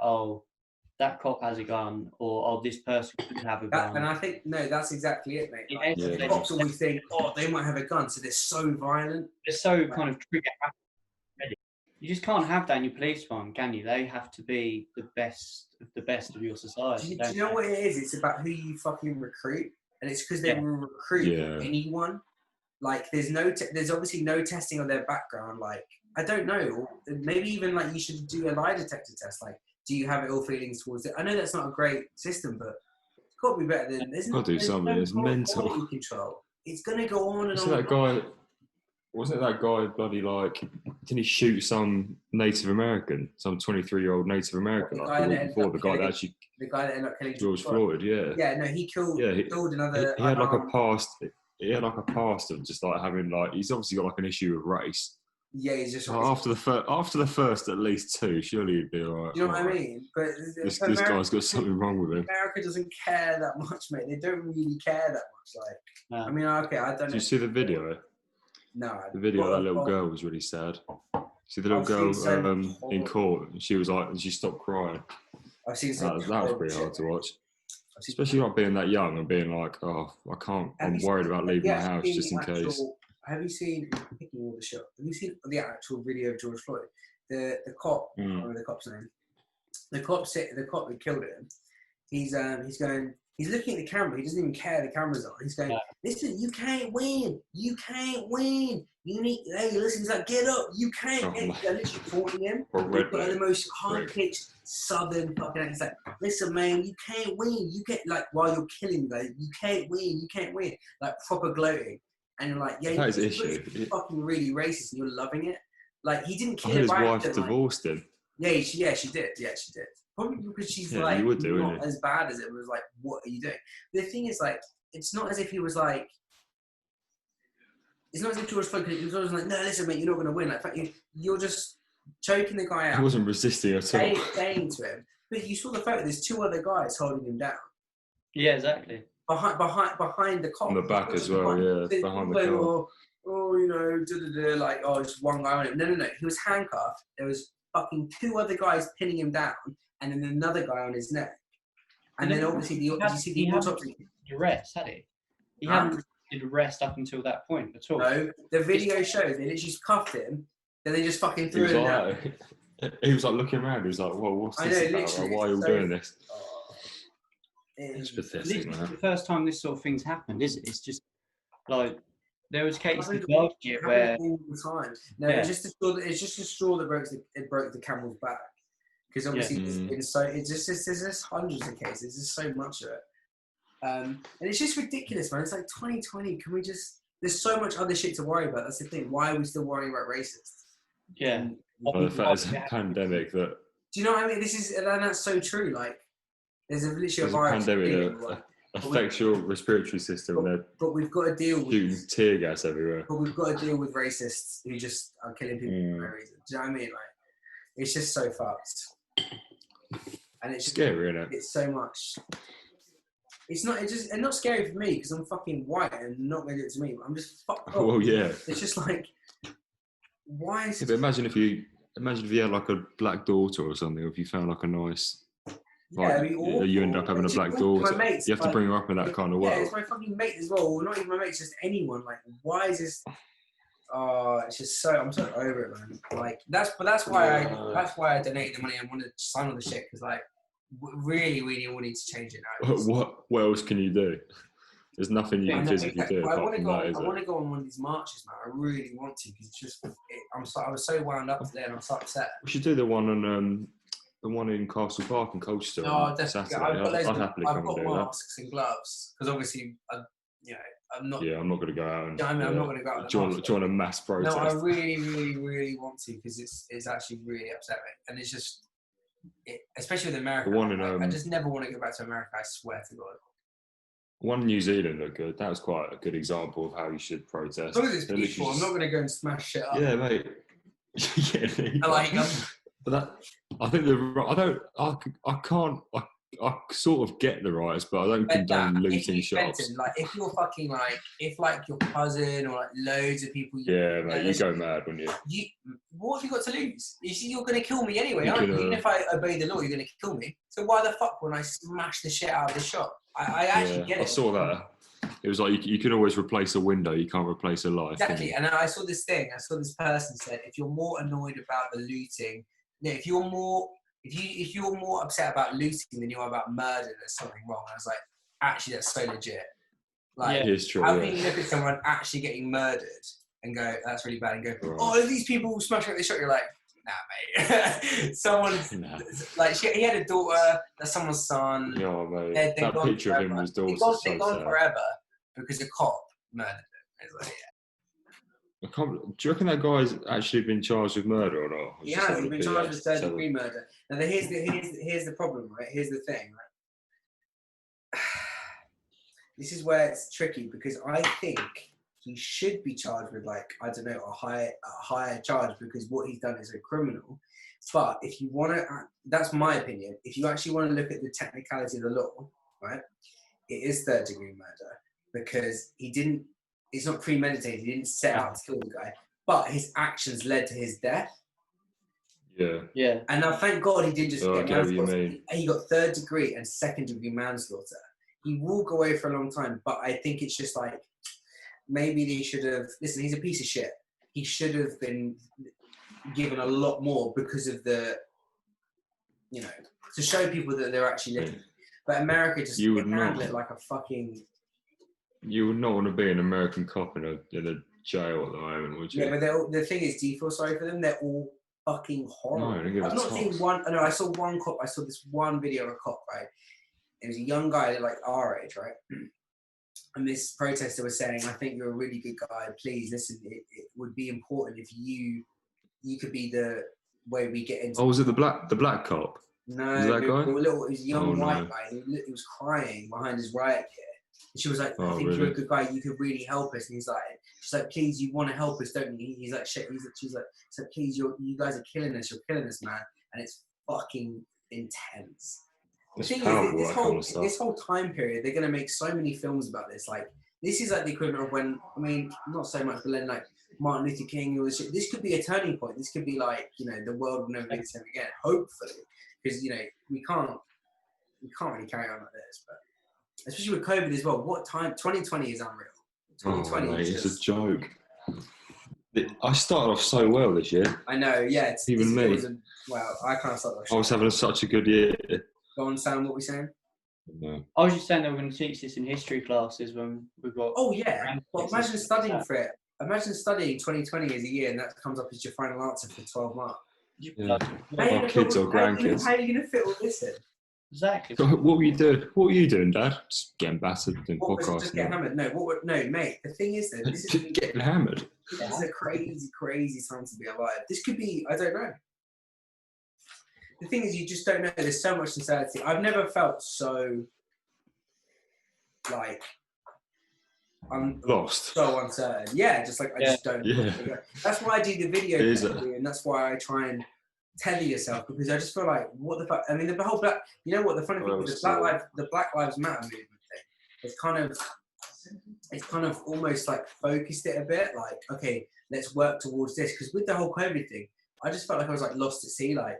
that cop has a gun, or this person could have a gun. And I think that's exactly it, mate. Like, the cops always think, they might have a gun, so they're so violent. They're so kind of trigger happy. You just can't have that in your police department, can you? They have to be the best of your society. Do you know what it is? It's about who you fucking recruit, and it's because they will recruit anyone. Like, there's obviously no testing of their background. Like, I don't know, maybe even like you should do a lie detector test. Like, do you have ill feelings towards it? I know that's not a great system, but it's got to be better than. Got to do something. It's mental. Control. It's gonna go on and on. Wasn't that guy bloody like? Didn't he shoot some Native American, some 23-year-old Native American the guy that ended up killing George Floyd? Yeah. Yeah, no, he killed. Killed another. He had like a past. He had like a past of just like having like. He's obviously got like an issue with race. Yeah, he's just after the first at least two. Surely he'd be alright. You know what I mean? But this guy's got something wrong with him. America doesn't care that much, mate. They don't really care that much. Like, I mean, okay, I don't know. Did you see the video? No. The video of that little girl was really sad. See the little girl in court, and she was like, and she stopped crying. I've seen that was pretty hard to watch. Especially not being that young and being like, I can't. I'm worried about leaving my house just in case. Have you seen? Picking all the shot. Have you seen the actual video of George Floyd? The cop. I don't remember the cop's name. The cop that killed him. He's going. He's looking at the camera. He doesn't even care the camera's on. He's going, listen, you can't win. You can't win. You need. Hey, listen. He's like, get up. You can't. They're literally taunting him. He's got the most high-pitched southern fucking accent. He's like, listen, man, you can't win. You can't, like, while you're killing them, you can't win. You can't win. Like, proper gloating. And you're like, yeah, that is issue. Fucking really racist, and you're loving it. Like, he didn't care. His wife divorced him. Yeah, she did. Yeah, she did. Probably because she's like not as bad as it was. Like, what are you doing? But the thing is, like, it's not as if he was like. It's not as if George Floyd. He was always like, no, listen, mate, you're not going to win. Like, you're just choking the guy out. He wasn't resisting at all. Saying to him, but you saw the photo. There's two other guys holding him down. Yeah, exactly. Behind the cop. On the back as well, behind the car. Like, just one guy on him. No. He was handcuffed. There was fucking two other guys pinning him down, and then another guy on his neck. And then obviously the autopsy. Arrest, had he? He hadn't did arrest up until that point at all. No, the video shows they literally cuffed him, then they just fucking threw him down. He was like looking around. He was like, "Well, what's this about? Like, why are you all doing this?" It's pathetic, man. The first time this sort of thing's happened, is it? It's just like there was cases last year where all the time. No, it's just a straw that broke the camel's back. Because obviously there's just hundreds of cases. There's so much of it, and it's just ridiculous, man. It's like 2020. Can we just? There's so much other shit to worry about. That's the thing. Why are we still worrying about racists? Yeah. Well, the fact it's a pandemic that. Do you know what I mean? And that's so true. Like. There's literally a virus. Pandemic that affects your respiratory system. But we've got to deal with shooting tear gas everywhere. But we've got to deal with racists who just are killing people for no reason. Do you know what I mean? Like, it's just so fucked. and it's just, scary, isn't it? It's so much. It's not scary for me because I'm fucking white and not gonna do it to me. I'm just fucked up. Well, yeah. It's just like, why is Yeah, it? but imagine if you had like a black daughter or something, or if you found like a nice, Yeah, it'd be awful. you end up having a It's black awful. daughter. My mates, You have to bring her up in that kind of Yeah, world. it's my fucking mate as well. Not even my mates, just anyone. Like, why is this? Oh, it's just so. I'm so over it, man. Like that's why I donated the money and wanted to sign on the shit because like really all need to change it now. What else can you do? There's nothing you can physically do I apart from that, is I it? want to go on one of these marches, man. I really want to because it's just. I was so wound up today and I'm so upset. We should do the one on the one in Castle Park in Colchester on Saturday. I'd happily come and do that. I've got masks and gloves because obviously, I'm not. Yeah, I'm not going to go out and. I'm not going to go out. Join a mass protest. No, I really want to because it's actually really upsetting, and it's just, especially with America. The one in, I just never want to go back to America. I swear to God. One in New Zealand looked good. That was quite a good example of how you should protest. As long as it's peaceful, I'm not going to go and smash shit up. Yeah, mate. But that, I think I sort of get the riots, but I don't condone looting shops. Like if you're fucking like, if like your cousin or like loads of people. Yeah, mate, you go mad when you. What have you got to lose? You're going to kill me anyway, aren't you? Even if I obey the law, you're going to kill me. So why the fuck would I smash the shit out of the shop? I actually get it. I saw that. It was like you can always replace a window, you can't replace a life. Exactly, and I saw this thing. I saw this person said, if you're more annoyed about the looting, if you're more upset about looting than you are about murder, there's something wrong. I was like, actually, that's so legit. Like, it is true. How can you look at someone actually getting murdered and go, that's really bad, and go, oh, these people smashing up the shop? You're like, nah, mate. Like he had a daughter. That's someone's son. Yeah, mate. That picture of him and his daughter. They're gone forever because a cop murdered him. It's like, do you reckon that guy's actually been charged with murder or not? He has. He's been charged with third-degree murder. Now, here's the problem, right? Here's the thing, right? This is where it's tricky because I think he should be charged with, like, I don't know, a higher charge because what he's done is a criminal. But if you want to, that's my opinion. If you actually want to look at the technicality of the law, right, it is third-degree murder because it's not premeditated. He didn't set out to kill the guy, but his actions led to his death. Yeah. And now, thank God, he didn't just get manslaughter. He got third degree and second-degree manslaughter. He will go away for a long time, but I think it's just like maybe they should have. Listen, he's a piece of shit. He should have been given a lot more because of the, to show people that they're actually living. But America just handle it like a fucking. You would not want to be an American cop in a jail at the moment, would you? Yeah, but the thing is, do you feel sorry for them? They're all fucking horrible. No, I've not seen one. No, I saw one cop. I saw this one video of a cop, right? It was a young guy, like our age, right? And this protester was saying, "I think you're a really good guy. Please listen. It would be important if you could be the way we get into." Oh, was it the black cop? No, was that guy? He was a young white guy. He was crying behind his riot gear. And she was like, "I think you're a good guy. You could really help us." And she's like, "Please, you want to help us, don't you?" He's like, "Shit." She's like, "Please, you guys are killing us. You're killing us, man." And it's fucking intense. The thing is, this whole time period, they're going to make so many films about this. Like, this is like the equivalent of when, not so much, but then like Martin Luther King, all this shit. This could be a turning point. This could be like, the world will never be the same again, hopefully. Because, we can't really carry on like this. But especially with COVID as well. What time? 2020 is unreal. 2020 is just... It's a joke. I started off so well this year. I know, yeah. Even me. I can't start off. I was having such a good year. Go on, Sam, what were we saying? No. I was just saying that we're going to teach this in history classes when we've got... Oh, yeah. Well, imagine studying for it. Imagine studying 2020 as a year and that comes up as your final answer for 12 marks. Yeah. Our kids or grandkids. How are you going to fit all this in? Exactly. So what were you doing? What were you doing, Dad? Just getting battered doing podcasts. Just get hammered. No, mate. The thing is, though, this is getting hammered. This is a crazy, crazy time to be alive. This could be, I don't know. The thing is, you just don't know. There's so much uncertainty. I've never felt so, like, I'm lost. So uncertain. Yeah, just like, I just don't know. Yeah. That's why I do the video, and that's why I try and tether yourself, because I just feel like, what the fuck? I mean, the whole black. You know what? The funny thing with the Black Lives Matter movement thing, it's kind of almost like focused it a bit. Like, okay, let's work towards this. Because with the whole COVID thing, I just felt like I was like lost at sea. Like,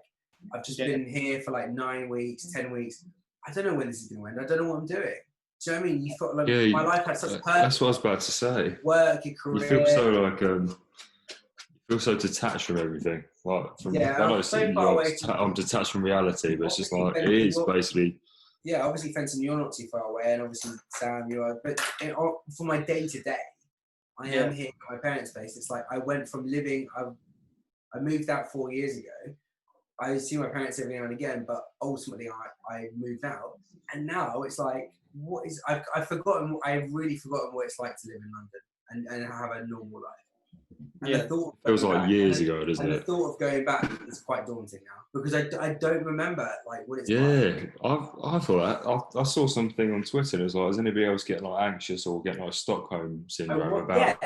I've just been here for like 9 weeks, 10 weeks. I don't know when this is going to end. I don't know what I'm doing. Do you know what I mean? You felt like my life had such purpose. That's what I was about to say. Work, your career. You feel so like you feel so detached from everything. Like from, I know I'm detached from reality, but it's just like it is basically. Yeah, obviously, Fenton, you're not too far away, and obviously, Sam, you are. But for my day to day, I am here at my parents' place. It's like I went from living. I moved out 4 years ago. I see my parents every now and again, but ultimately, I moved out, and now it's like, what is? I've forgotten. I've really forgotten what it's like to live in London and have a normal life. And the thought feels like years ago, doesn't it? And the thought of going back is quite daunting now, because I don't remember like what it's like. Yeah, I thought that. I saw something on Twitter. It was like, is anybody else getting like anxious or getting like Stockholm syndrome about?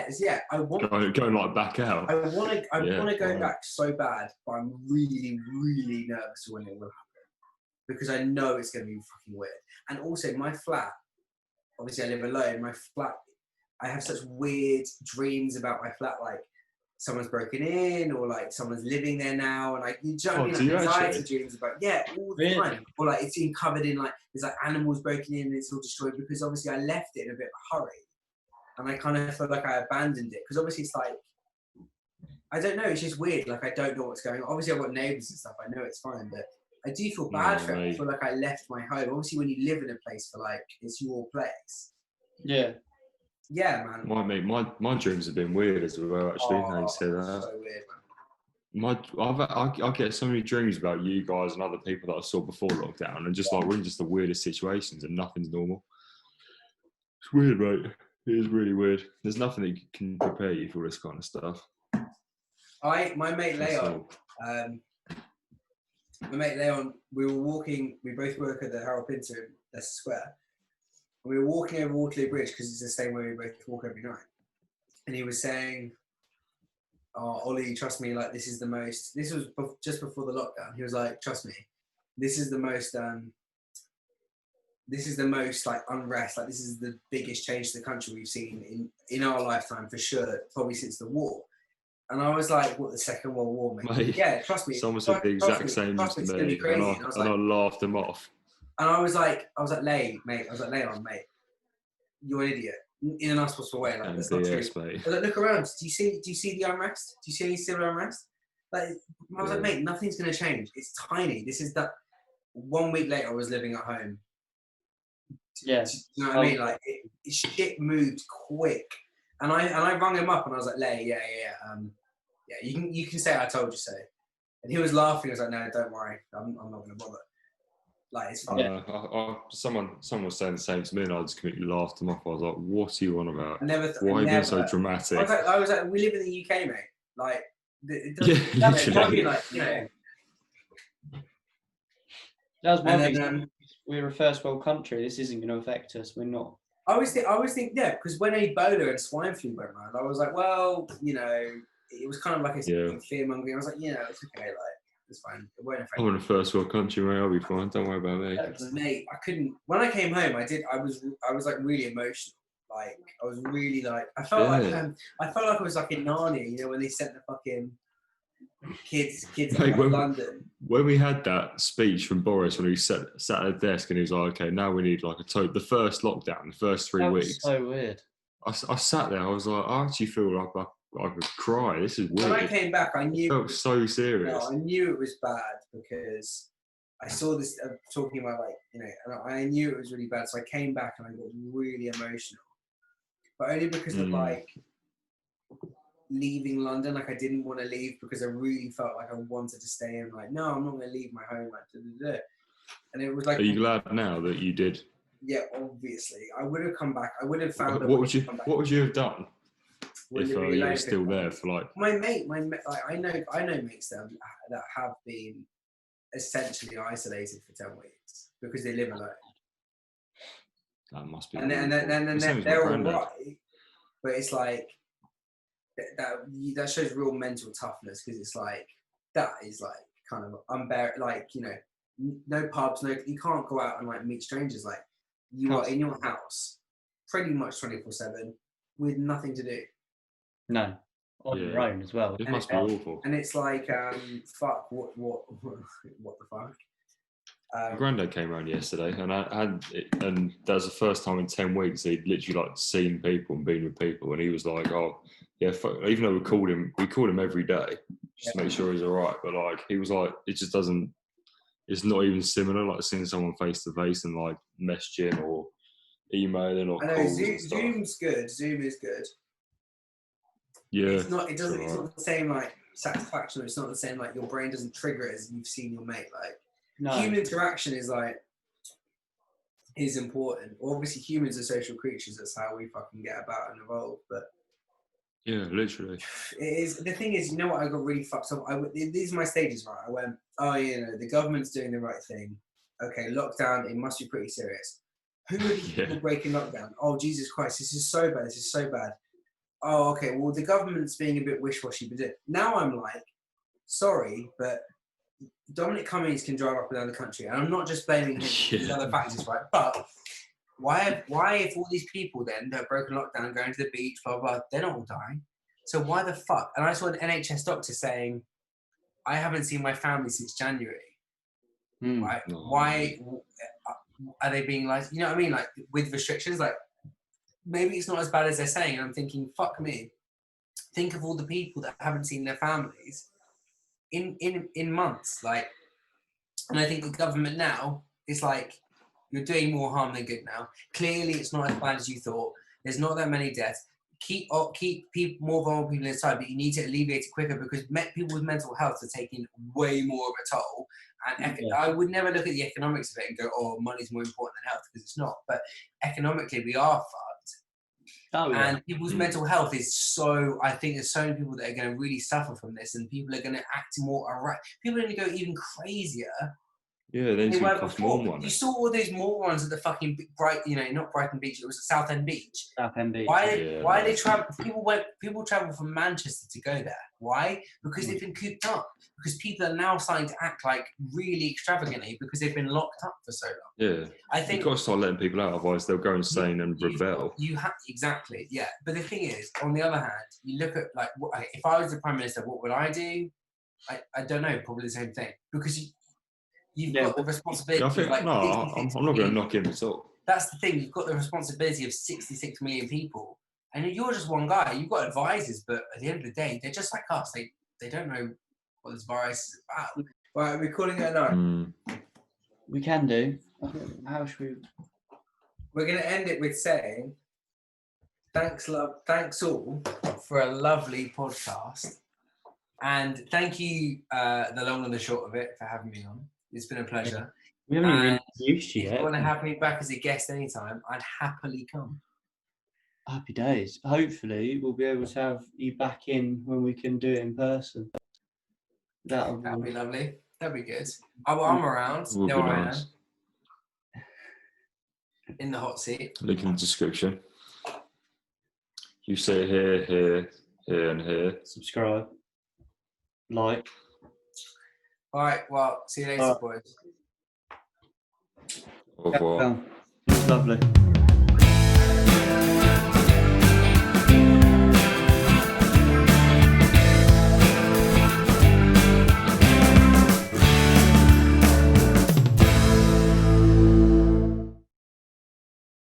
I want going like back out. I want to go back so bad, but I'm really, really nervous when it will happen, because I know it's going to be fucking weird. And also, my flat. Obviously, I live alone. My flat. I have such weird dreams about my flat, like someone's broken in, or like someone's living there now, and like, you know what I mean? Like anxiety dreams about all the time, or like it's been covered in like there's like animals broken in and it's all destroyed, because obviously I left it in a bit of a hurry, and I kind of feel like I abandoned it, because obviously it's like, I don't know, it's just weird. Like, I don't know what's going on. Obviously I've got neighbours and stuff. I know it's fine, but I do feel bad for it. I feel like I left my home. Obviously, when you live in a place for like it's your place. Yeah. Yeah, man. My dreams have been weird as well. Actually, now you say that. So weird, man. I get so many dreams about you guys and other people that I saw before lockdown, and just like we're in just the weirdest situations and nothing's normal. It's weird, mate. It is really weird. There's nothing that can prepare you for this kind of stuff. My mate Leon, we were walking. We both work at the Harold Pinter in Leicester Square. We were walking over Waterloo Bridge, because it's the same way we both walk every night. And he was saying, "Oh, Ollie, trust me, like this was just before the lockdown. He was like, trust me, this is the most like unrest, like this is the biggest change to the country we've seen in our lifetime, for sure, probably since the war." And I was like, "What, the Second World War, mate?" Yeah, trust me. Someone said the exact same to me, and I laughed them off. And I was like, Leon, mate, you're an idiot in a nice possible way. Like, that's not true. Mate. I was like, look around. Do you see the unrest? Do you see any civil unrest? Like, I was like, mate, nothing's going to change. It's tiny. This is that. 1 week later, I was living at home. Yeah. Do you know what I mean? Like, shit moved quick. And I rang him up and I was like, Lay, you can say I told you so. And he was laughing. I was like, no, don't worry. I'm not going to bother. Like, it's fine. Someone was saying the same to me, and I just completely laughed them off. I was like, "What are you on about? Why are you being so dramatic?" I was like, we live in the UK, mate. Like, it doesn't. Literally. Like, you know. That was my thing. We're a first world country. This isn't going to affect us. We're not. I always think, yeah, because when Ebola and swine flu went around, I was like, well, you know, it was kind of like a fear mongering. I was like, you know, it's okay, like. It's fine. It won't affect I'm in a first world country, mate. I'll be fine. Don't worry about me. Mate, I couldn't. When I came home, I was like really emotional. Like, I was really like, I felt like I was like in Narnia, you know, when they sent the fucking kids mate, to London. When we had that speech from Boris, when he sat at a desk and he was like, okay, now we need like the first lockdown, the first 3 weeks. So weird. I sat there. I was like, I actually feel like I could cry. This is weird. When I came back, I knew it felt so serious. No, I knew it was bad, because I saw this talking about, like, you know, and I knew it was really bad. So I came back and I got really emotional, but only because of like leaving London. Like, I didn't want to leave because I really felt like I wanted to stay in. Like, no, I'm not going to leave my home. Like, and it was like. Are you glad now that you did? Yeah, obviously. I would have come back. I would have found. What would you have done? If you were still there for like my mate, I know mates that have been essentially isolated for 10 weeks because they live alone. That must be. And then they're all right, but it's like that shows real mental toughness, because it's like that is like kind of like, you know, no pubs, you can't go out and like meet strangers. Like you are in your house pretty much 24/7 with nothing to do. No, on your own as well. It must be awful. And it's like, fuck, what the fuck? My granddad came around yesterday, and that was the first time in 10 weeks he'd literally like seen people and been with people, and he was like, "Oh, yeah." Even though we called him every day just to make sure he's all right, but like he was like, it just doesn't. It's not even similar like seeing someone face to face and like messaging or emailing or I know calls. Zoom's good. Zoom is good. Yeah, it's not the same like satisfaction. It's not the same like your brain doesn't trigger it as you've seen your mate. Like human interaction is important. Obviously, humans are social creatures. That's how we fucking get about and evolve. But yeah, literally, it is. The thing is, you know what? I got really fucked up. These are my stages, right? I went, oh, you know, the government's doing the right thing. Okay, lockdown. It must be pretty serious. Who are these people breaking lockdown? Oh, Jesus Christ! This is so bad. This is so bad. Oh, okay. Well, the government's being a bit wish-washy, but now I'm like, sorry, but Dominic Cummings can drive up and down the country, and I'm not just blaming him for these other factors, right? But why if all these people then that have broken lockdown, going to the beach, blah blah, they're not all dying? So why the fuck? And I saw an NHS doctor saying, I haven't seen my family since January. Right? No. Why are they being like, you know what I mean? Like with restrictions, like maybe it's not as bad as they're saying. And I'm thinking, fuck me. Think of all the people that haven't seen their families in months. Like, and I think the government now is like, you're doing more harm than good now. Clearly, it's not as bad as you thought. There's not that many deaths. Keep people, more vulnerable people inside, but you need to alleviate it quicker because people with mental health are taking way more of a toll. And I would never look at the economics of it and go, oh, money's more important than health, because it's not. But economically, we are fucked. Oh, yeah. And people's mental health is so, I think there's so many people that are going to really suffer from this, and people are going to act more erratic. People are going to go even crazier. Yeah, then it's going to cost more money. You saw all those morons at the fucking not Brighton Beach, it was Southend Beach. Southend Beach. Why they travel? People travel from Manchester to go there. Why? Because they've been cooped up. Because people are now starting to act like really extravagantly because they've been locked up for so long. Yeah, I think you've got to start letting people out, otherwise they'll go insane and rebel. Exactly, yeah. But the thing is, on the other hand, you look at like, if I was the Prime Minister, what would I do? I don't know, probably the same thing, because you've got the responsibility. I think, I'm not going to knock him at all. That's the thing. You've got the responsibility of 66 million people, and you're just one guy. You've got advisors, but at the end of the day, they're just like us. They don't know what this virus is about. Right, are we calling it a night? We can do. How should we? We're going to end it with saying, thanks all for a lovely podcast, and thank you, the long and the short of it, for having me on. It's been a pleasure. We haven't even introduced you yet. If you want to have me back as a guest anytime, I'd happily come. Happy days. Hopefully, we'll be able to have you back in when we can do it in person. That'll be lovely. That'd be good. I'm around. No, I am. In the hot seat. Link in the description. You say here, here, here, and here. Subscribe. Like. All right. Well, see you later, boys. Au revoir. Lovely.